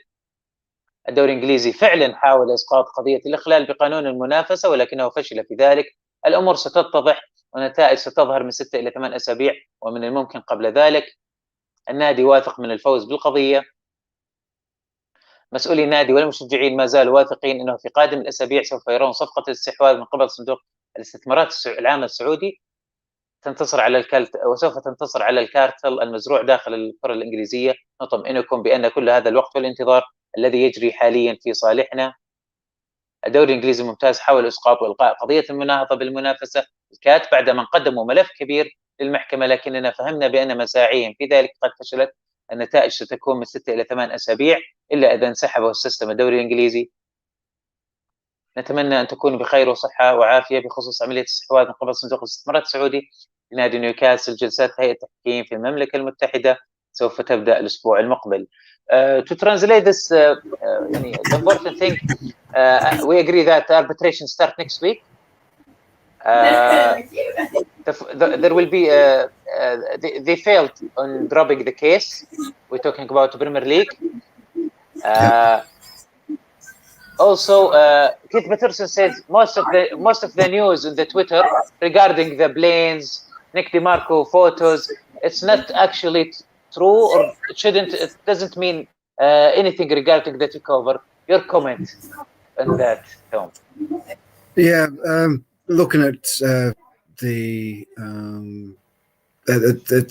الدوري الإنجليزي فعلا حاول إسقاط قضية الإخلال بقانون المنافسة ولكنه فشل في ذلك. الأمور ستتضح والنتائج ستظهر من 6 إلى 8 أسابيع ومن الممكن قبل ذلك. النادي واثق من الفوز بالقضية. مسؤولي النادي والمشجعين ما زالوا واثقين أنه في قادم الأسابيع سوف يرون صفقة الاستحواذ من قبل صندوق الاستثمارات العامة السعودي تنتصر على وسوف تنتصر على الكارتل المزروع داخل الكرة الإنجليزية. نطمئنكم بأن كل هذا الوقت والانتظار الذي يجري حاليا في صالحنا. الدوري الإنجليزي الممتاز حاول إسقاط وإلغاء قضية المناهضة بالمنافسة الكات بعدما قدموا ملف كبير للمحكمة، لكننا فهمنا بأن مساعيهم في ذلك قد فشلت. النتائج ستكون من 6 إلى 8 أسابيع إلا إذا انسحبه السيستم الدوري الإنجليزي. نتمنى أن تكونوا بخير وصحة وعافية. بخصوص عملية الاستحواذ من قبل صندوق الاستثمارات السعودي لنادي نيوكاسل، جلسات هيئة التحكيم في المملكة المتحدة سوف تبدأ الأسبوع المقبل. To translate this, the important thing, we agree that arbitration start next week. There will be they failed on dropping the case. We're talking about the Premier League. Also, Keith Patterson says most of the news in the Twitter regarding the planes, Nick DiMarco photos, it's not actually true, or it doesn't mean anything regarding the takeover. Your comment on that, Tom? Yeah, looking at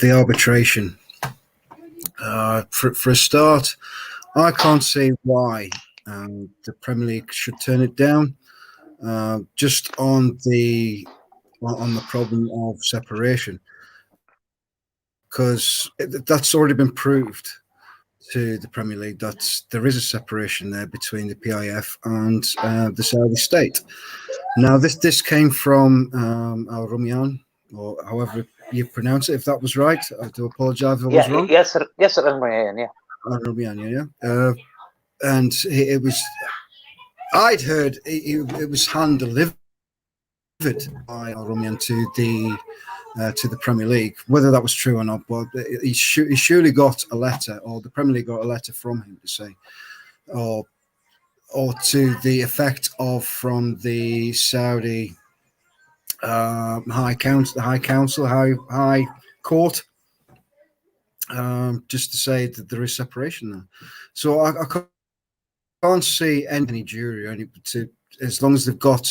the arbitration, for a start, I can't see why the Premier League should turn it down. Just on the problem of separation, because that's already been proved to the Premier League that there is a separation there between the PIF and the Saudi state. Now, this came from Al Rumyan, or however you pronounce it. If that was right, I do apologise if I was wrong. Yes, Al Rumyan, yeah. Al Rumyan, yeah. And it was, I'd heard it was hand delivered by Al Rumyan to the Premier League. Whether that was true or not, but he surely got a letter, or the Premier League got a letter from him to say, or to the effect of from the Saudi High Court, just to say that there is separation there. So I can't see any jury or as long as they've got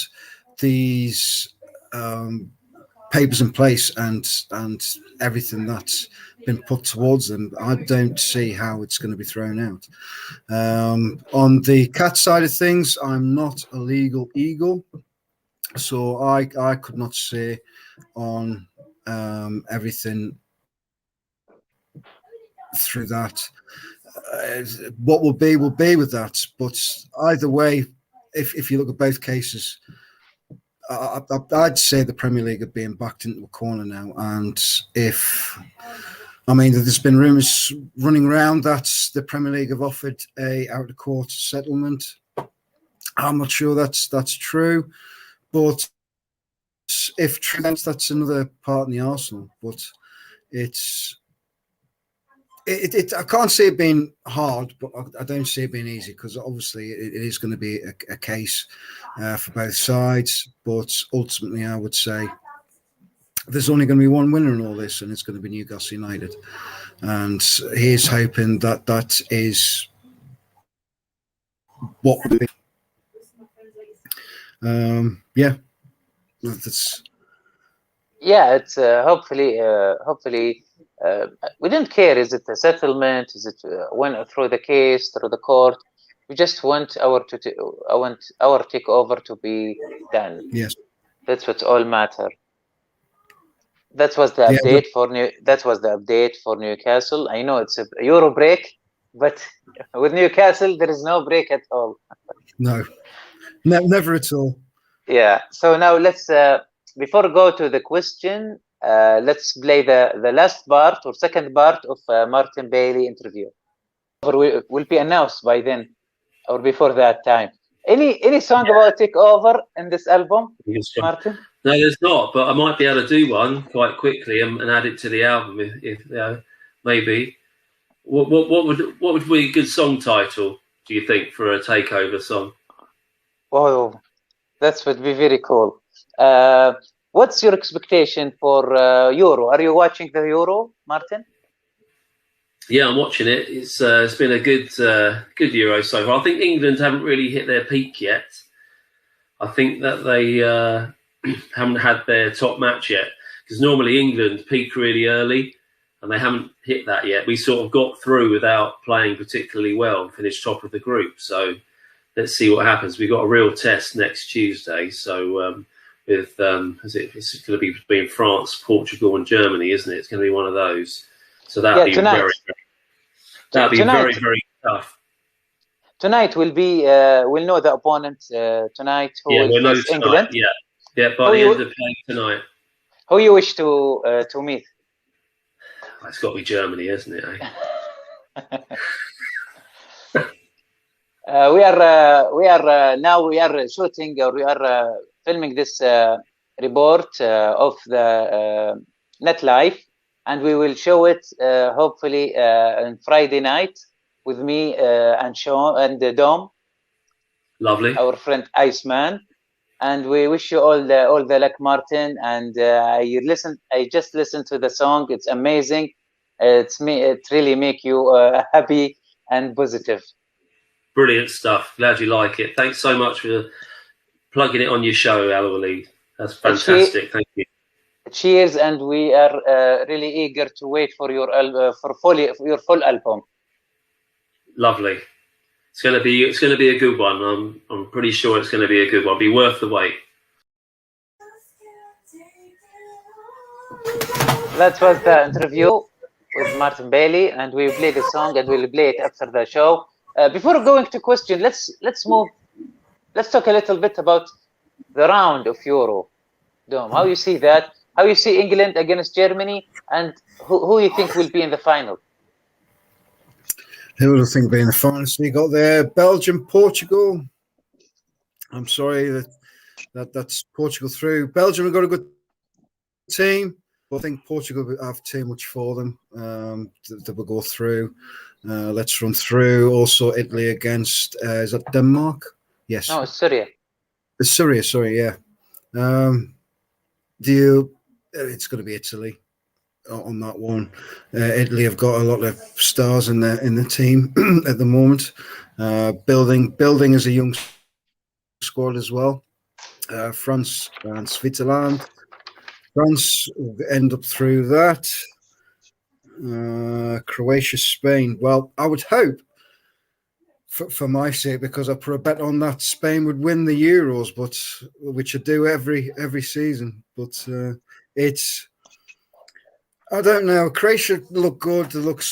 these papers in place and everything that's been put towards them, I don't see how it's going to be thrown out. On the cat side of things, I'm not a legal eagle, so I could not say on everything through that. What will be with that. But either way, if you look at both cases, I'd say the Premier League are being backed into a corner now. And there's been rumours running around that the Premier League have offered a out of court settlement. I'm not sure that's true, but if true, that's another part in the arsenal. But I can't see it being hard, but I don't see it being easy, because obviously it is going to be a case for both sides. But ultimately, I would say there's only going to be one winner in all this, and it's going to be Newcastle United. And he's hoping that is what will be. Yeah, that's It's hopefully we didn't care. Is it a settlement? Is it went through the case through the court? We just want I want our takeover to be done. yes, That's what's all matter. That was the yeah, update for Newcastle. I know it's a Euro break, but with Newcastle there is no break at all. no, never at all. Yeah. So now let's before go to the question, let's play the last part or second part of Martin Bailey interview. Will be announced by then or before that time. Any song about takeover in this album, Martin? No, there's not, but I might be able to do one quite quickly and add it to the album if maybe. What would be a good song title? Do you think for a takeover song? Oh, that would be very cool. What's your expectation for Euro? Are you watching the Euro, Martin? Yeah, I'm watching it. It's been a good Euro so far. I think England haven't really hit their peak yet. I think that they haven't had their top match yet, because normally England peak really early and they haven't hit that yet. We sort of got through without playing particularly well and finished top of the group. So let's see what happens. We've got a real test next Tuesday. So it's going to be between France, Portugal and Germany, isn't it? It's going to be one of those. So that'll be very, very tough. Tonight will be we'll know the opponent tonight. We'll know England. Tonight. Yeah. By the end of playing tonight. Who you wish to meet? It's got to be Germany, isn't it? We are shooting, or we are filming this report of the Net Life, and we will show it hopefully on Friday night with me and Sean and Dom. Lovely. Our friend Iceman. And we wish you all the luck, Martin. And I just listened to the song. It's amazing. It really make you happy and positive. Brilliant stuff. Glad you like it. Thanks so much for plugging it on your show, Alwaleed. That's fantastic. Thank you. Cheers, and we are really eager to wait for your full album. Lovely. It's going to be a good one. I'm pretty sure it's going to be a good one. Be worth the wait. That was the interview with Martin Bailey, and we play the song, and we'll play it after the show. Before going to question, let's talk a little bit about the round of Euro. Dom, how you see that? How you see England against Germany, and who you think will be in the final? Who would I think be in the final? So you got there Belgium, Portugal. I'm sorry that's Portugal through. Belgium have got a good team, but I think Portugal have too much for them. That will go through. Let's run through. Also, Italy against is that Denmark? Yes. No, it's Syria. It's Syria. Sorry, yeah. It's going to be Italy on that one. Italy have got a lot of stars in the team at the moment. Building as a young squad as well. France and Switzerland. France will end up through that. Croatia, Spain. Well, I would hope, for my sake, because I put a bet on that Spain would win the Euros, but which I do every season. But it's, I don't know. Croatia look good. They look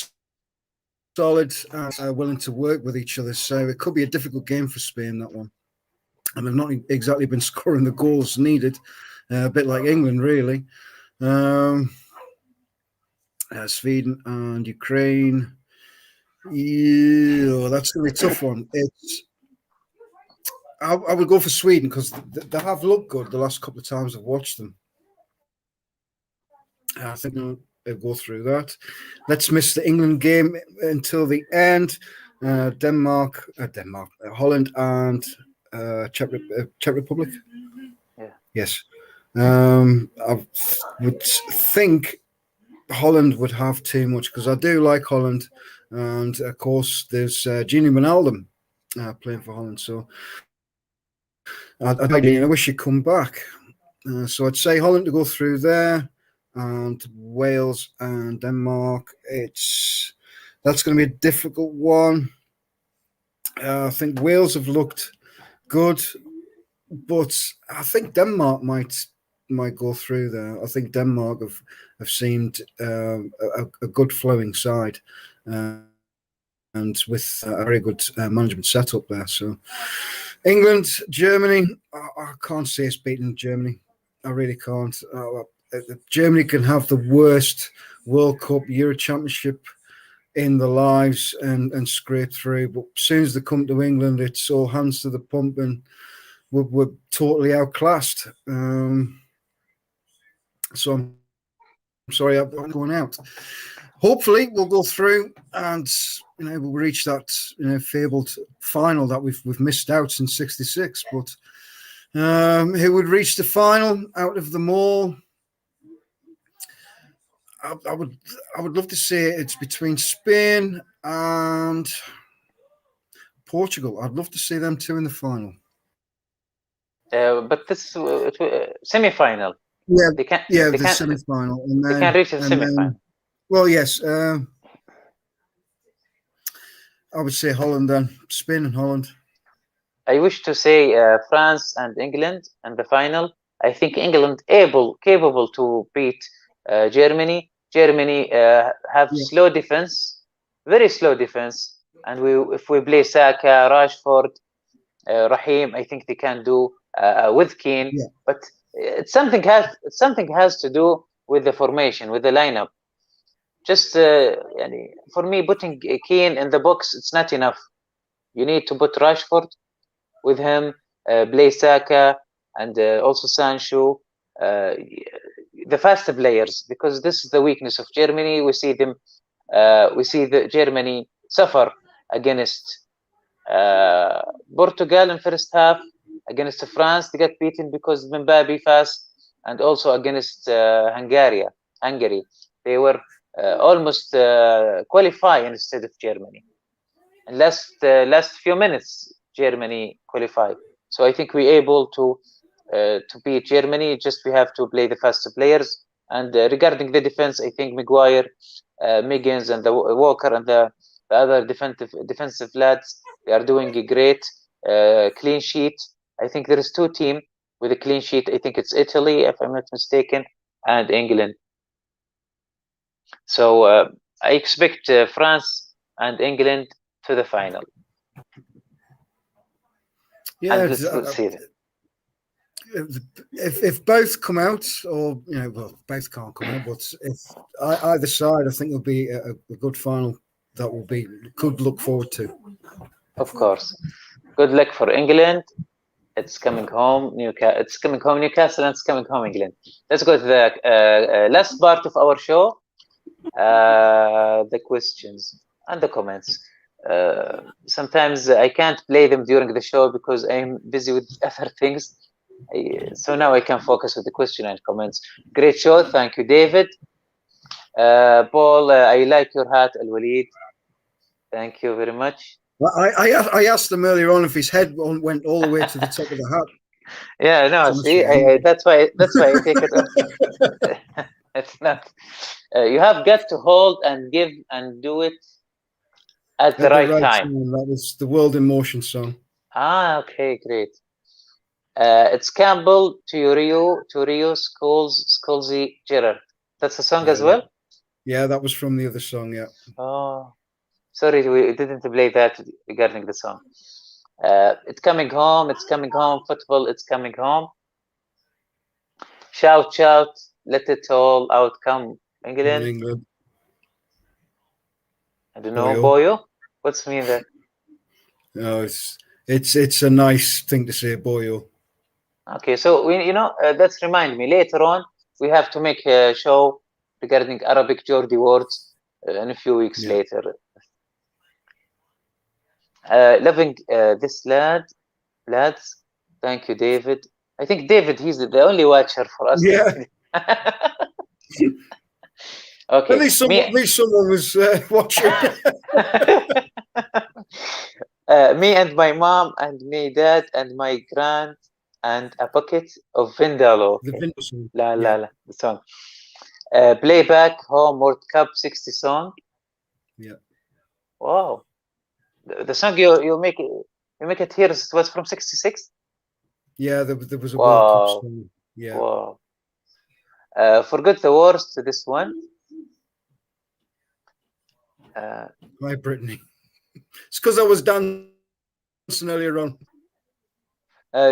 solid and willing to work with each other. So it could be a difficult game for Spain, that one. And they've not exactly been scoring the goals needed. A bit like England, really. Sweden and Ukraine. Yeah, that's going to be a tough one. I would go for Sweden because they have looked good the last couple of times I've watched them. I think they'll go through that. Let's miss the England game until the end. Holland and Czech Republic. Yeah. Yes. I would think Holland would have too much because I do like Holland, and of course there's Gini Wijnaldum playing for Holland. So I wish he'd come back. So I'd say Holland to go through there, and Wales and Denmark. That's going to be a difficult one. I think Wales have looked good, but I think Denmark might go through there. I think Denmark have seemed a good flowing side, and with a very good management setup there. So England, Germany, I can't see us beating Germany. I really can't. Germany can have the worst World Cup, Euro Championship in their lives and scrape through. But as soon as they come to England, it's all hands to the pump, and we're totally outclassed. So I'm sorry, I'm going out. Hopefully, we'll go through and we'll reach that fabled final that we've missed out since '66. But who would reach the final out of them all? I would love to say it's between Spain and Portugal. I'd love to see them two in the final. But this semi-final. Yeah, the semi-final, and then they can reach the semi-final. Well, yes, I would say Holland then. Spain and Holland. I wish to say France and England in the final. I think England capable to beat Germany. Germany have slow defense, very slow defense, and if we play Saka, Rashford, Raheem, I think they can do with Keane. Yeah. But something has to do with the formation, with the lineup. Just for me, putting Keane in the box, it's not enough. You need to put Rashford with him, play Saka, and also Sancho. The faster players, because this is the weakness of Germany. We see them. We see the Germany suffer against Portugal in first half. Against France, they got beaten because Mbappe fast, and also against Hungary. They were almost qualify instead of Germany. In last few minutes, Germany qualified. So I think we're able to beat Germany. Just we have to play the faster players. And regarding the defense, I think Maguire, Miggins, and the Walker and the other defensive lads, they are doing a great clean sheet. I think there is two teams with a clean sheet. I think it's Italy, if I'm not mistaken, and England. So I expect France and England to the final. Yeah, let's see if both come out, or both can't come out, but if either side, I think it'll be a good final that will be good look forward to. Of course, good luck for England. It's coming home, Newcastle. It's coming home, Newcastle, and it's coming home, England. Let's go to the last part of our show. The questions and the comments. Sometimes I can't play them during the show because I'm busy with other things. So now I can focus with the question and comments. Great show. Thank you, David. Paul, I like your hat, Alwaleed. Thank you very much. Well, I asked him earlier on if his head went all the way to the top of the hat. Yeah, no, see, that's why I take it off. It's not. You have got to hold and give and do it at the right time. That was the World in Motion song. Ah, okay, great. It's Campbell to Rio, Scolzy, Gerard. That's the song as well? Yeah, that was from the other song, yeah. Oh, sorry, we didn't play that regarding the song. It's coming home, football, it's coming home. Shout, let it all out come, England. I don't know, Boyo? What's mean that? No, it's a nice thing to say, Boyo. Okay, so that's remind me. Later on, we have to make a show regarding Arabic Geordie words in a few weeks later. Loving this lads. Thank you, David. I think David, he's the only watcher for us. Yeah. Okay. At least someone was watching. Me and my mom and me dad and my grand and a bucket of Vindaloo. The Okay. Vindaloo song. La la Yeah. la, the song. Playback Home World Cup 60 song. Yeah. Wow. The song you make it here was from 66. Yeah, there was a World Cup Wow. song. Yeah. Wow. Forget the words to this one. Hi, Brittany. It's because I was dancing earlier on.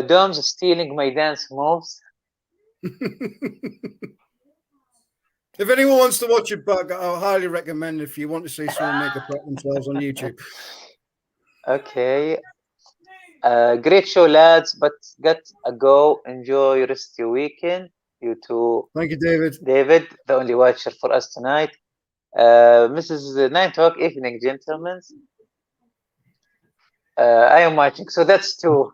Dom's stealing my dance moves. If anyone wants to watch it back, I highly recommend if you want to see someone make a pet themselves on YouTube. Okay. Great show, lads, but got a go. Enjoy rest your weekend. You too, Thank you, David. David, the only watcher for us tonight. Mrs. 9 Talk, evening, gentlemen. I am watching, so that's two.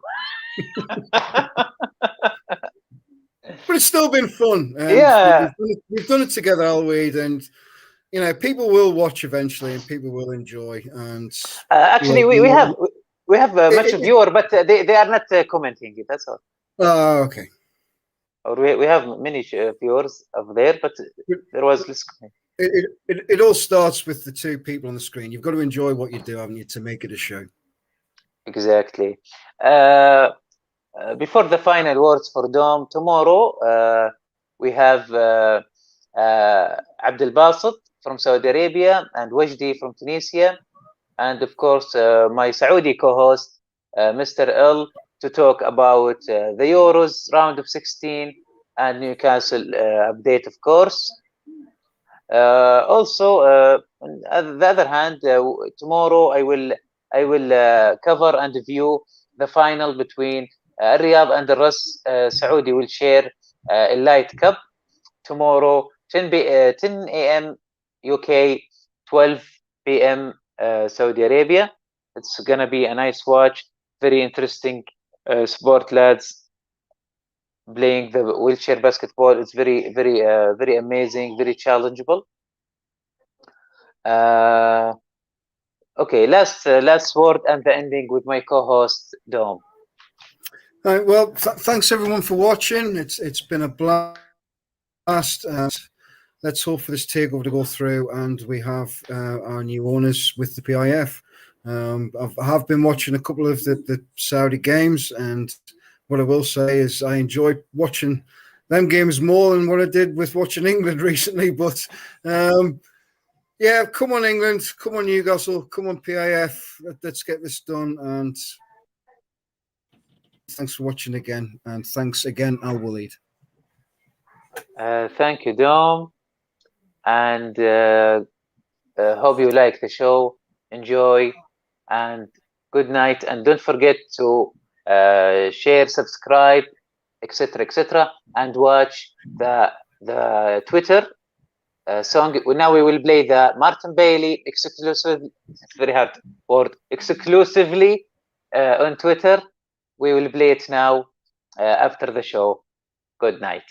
But it's still been fun. And Yeah. we've done it together, Alwaleed, and you know, people will watch eventually, and people will enjoy. And Actually, you know, we have much viewer, but they are not commenting it. That's all. Oh, okay. Or we have many viewers over there, but there was less. It all starts with the two people on the screen. You've got to enjoy what you do, haven't you, to make it a show. Exactly. Before the final words for Dom, tomorrow we have Abdel Basit from Saudi Arabia and Wajdi from Tunisia, and of course my Saudi co-host Mr. L, to talk about the Euros round of 16 and Newcastle update, of course. Also, on the other hand, tomorrow I will cover and view the final between Riyadh and the Ras Saudi will share a light cup tomorrow 10 a.m. UK, 12 p.m. Saudi Arabia. It's gonna be a nice watch, very interesting sport, lads. Playing the wheelchair basketball, it's very amazing, very challengeable. Okay, last word and the ending with my co-host Dom. All right, well, thanks everyone for watching. It's been a blast, and let's hope for this takeover to go through, and we have our new owners with the PIF. I have been watching a couple of the Saudi games, and what I will say is I enjoyed watching them games more than what I did with watching England recently. But yeah, come on England, come on Newcastle, come on PIF. Let's get this done. And thanks for watching again, and thanks again, Alwaleed. Thank you, Dom, and hope you like the show. Enjoy, and good night. And don't forget to share, subscribe, etc., and watch the Twitter song. Now we will play the Martin Bailey exclusive. It's very hard word. Exclusively on Twitter. We will play it now after the show. Good night.